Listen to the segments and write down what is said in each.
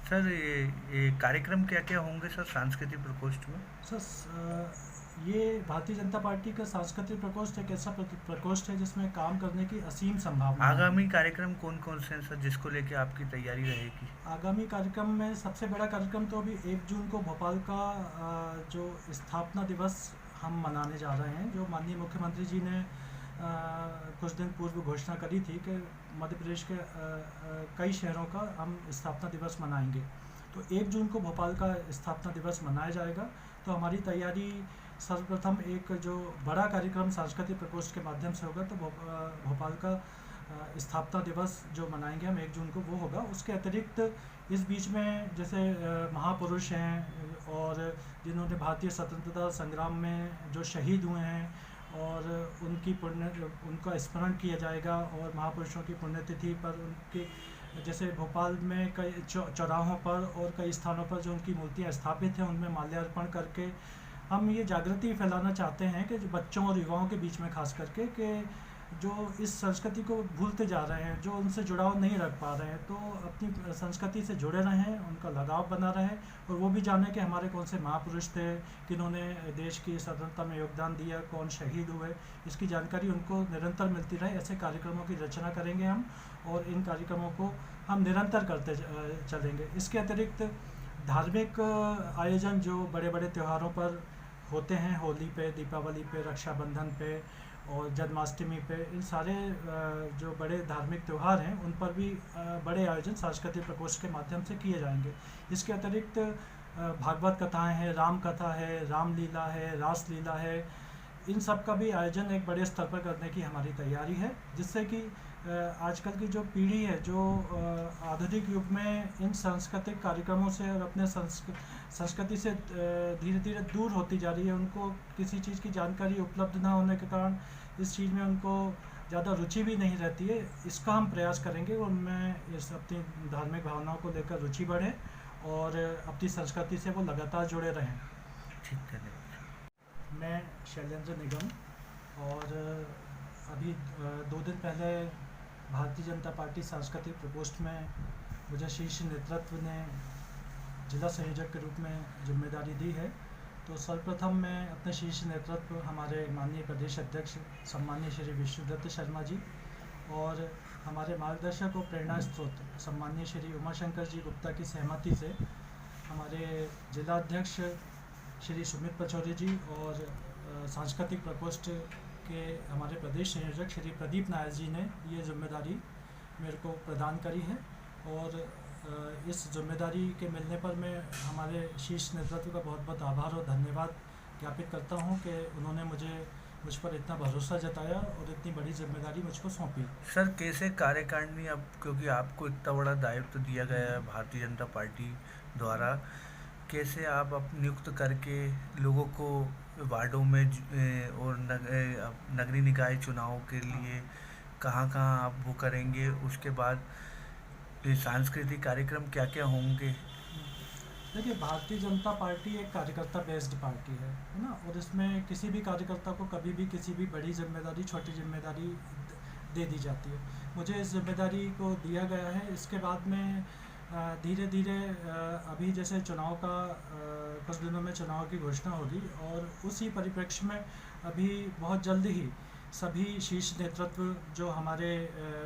Sir ये कार्यक्रम क्या-क्या होंगे सर सांस्कृतिक प्रकोष्ठ में? ये भारतीय जनता पार्टी का सांस्कृतिक प्रकोष्ठ एक ऐसा प्रकोष्ठ है जिसमें काम करने की असीम संभावनाएं हैं। आगामी कार्यक्रम कौन-कौन से हैं सर जिसको लेके आपकी तैयारी रहेगी? आगामी कार्यक्रम में सबसे बड़ा कार्यक्रम तो अभी 1 जून को भोपाल का जो स्थापना दिवस हम मनाने जा रहे हैं, जो माननीय मुख्यमंत्री जी ने कुछ दिन पूर्व घोषणा करी थी कि मध्य प्रदेश के कई शहरों का हम स्थापना दिवस मनाएंगे। तो 1 जून को भोपाल का स्थापना दिवस मनाया जाएगा। तो हमारी तैयारी सर्वप्रथम एक जो बड़ा कार्यक्रम सांस्कृतिक प्रकोष्ठ के माध्यम से होगा, तो भोपाल का स्थापना दिवस जो मनाएंगे हम 1 जून को, वो होगा। उसके अतिरिक्त इस बीच में जैसे महापुरुष हैं और जिन्होंने भारतीय स्वतंत्रता संग्राम में जो शहीद हुए हैं और उनका स्मरण किया जाएगा, और महापुरुषों की पुण्यतिथि पर उनके जैसे भोपाल में कई चौराहों पर और कई स्थानों पर जो उनकी मूर्तियाँ स्थापित हैं उनमें माल्यार्पण करके हम ये जागृति फैलाना चाहते हैं कि जो बच्चों और युवाओं के बीच में खास करके कि जो इस संस्कृति को भूलते जा रहे हैं, जो उनसे जुड़ाव नहीं रख पा रहे हैं, तो अपनी संस्कृति से जुड़े रहें, उनका लगाव बना रहे और वो भी जाने कि हमारे कौन से महापुरुष थे, किन्होंने देश की स्वतंत्रता में योगदान दिया, कौन शहीद हुए, इसकी जानकारी उनको निरंतर मिलती रहे। ऐसे कार्यक्रमों की रचना करेंगे हम और इन कार्यक्रमों को हम निरंतर करते चलेंगे। इसके अतिरिक्त धार्मिक आयोजन जो बड़े बड़े त्योहारों पर होते हैं, होली पे, दीपावली पे, रक्षाबंधन पे और जन्माष्टमी पे, इन सारे जो बड़े धार्मिक त्यौहार हैं उन पर भी बड़े आयोजन सांस्कृतिक प्रकोष्ठ के माध्यम से किए जाएंगे। इसके अतिरिक्त भागवत कथाएं हैं, राम कथा है, रामलीला है, रास लीला है, इन सब का भी आयोजन एक बड़े स्तर पर करने की हमारी तैयारी है, जिससे कि आजकल की जो पीढ़ी है जो आधुनिक युग में इन सांस्कृतिक कार्यक्रमों से और अपने संस्कृति से धीरे धीरे दूर होती जा रही है, उनको किसी चीज़ की जानकारी उपलब्ध ना होने के कारण इस चीज़ में उनको ज़्यादा रुचि भी नहीं रहती है। इसका हम प्रयास करेंगे उनमें इस अपनी धार्मिक भावनाओं को लेकर रुचि बढ़े और अपनी संस्कृति से वो लगातार जुड़े रहें। ठीक है। मैं शैलेंद्र निगम, और अभी 2 दिन पहले भारतीय जनता पार्टी सांस्कृतिक प्रकोष्ठ में मुझे शीर्ष नेतृत्व ने जिला संयोजक के रूप में जिम्मेदारी दी है। तो सर्वप्रथम मैं अपने शीर्ष नेतृत्व हमारे माननीय प्रदेश अध्यक्ष सम्माननीय श्री विष्णुदत्त शर्मा जी और हमारे मार्गदर्शक और प्रेरणा स्रोत सम्माननीय श्री उमाशंकर जी गुप्ता की सहमति से हमारे जिला अध्यक्ष श्री सुमित पचौरी जी और सांस्कृतिक प्रकोष्ठ के हमारे प्रदेश संयोजक श्री प्रदीप नायर जी ने ये जिम्मेदारी मेरे को प्रदान करी है। और इस जिम्मेदारी के मिलने पर मैं हमारे शीर्ष नेतृत्व का बहुत बहुत आभार और धन्यवाद ज्ञापित करता हूँ कि उन्होंने मुझ पर इतना भरोसा जताया और इतनी बड़ी जिम्मेदारी मुझको सौंपी। सर कैसे कार्यकारिणी, अब क्योंकि आपको इतना बड़ा दायित्व दिया गया है भारतीय जनता पार्टी द्वारा, कैसे आप नियुक्त करके लोगों को वार्डों में और नगरीय निकाय चुनाव के लिए कहाँ कहाँ आप वो करेंगे, उसके बाद सांस्कृतिक कार्यक्रम क्या क्या होंगे? देखिए, भारतीय जनता पार्टी एक कार्यकर्ता बेस्ड पार्टी है ना, और इसमें किसी भी कार्यकर्ता को कभी भी किसी भी बड़ी जिम्मेदारी छोटी जिम्मेदारी दे दी जाती है। मुझे इस जिम्मेदारी को दिया गया है। इसके बाद में धीरे धीरे अभी जैसे चुनाव का कुछ दिनों में चुनाव की घोषणा होगी और उसी परिप्रेक्ष्य में अभी बहुत जल्द ही सभी शीर्ष नेतृत्व जो हमारे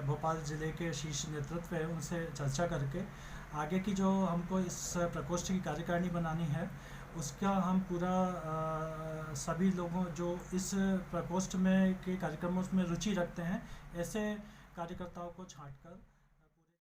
भोपाल ज़िले के शीर्ष नेतृत्व है उनसे चर्चा करके आगे की जो हमको इस प्रकोष्ठ की कार्यकारिणी बनानी है उसका हम पूरा सभी लोगों जो इस प्रकोष्ठ में के कार्यक्रमों में रुचि रखते हैं ऐसे कार्यकर्ताओं को छांटकर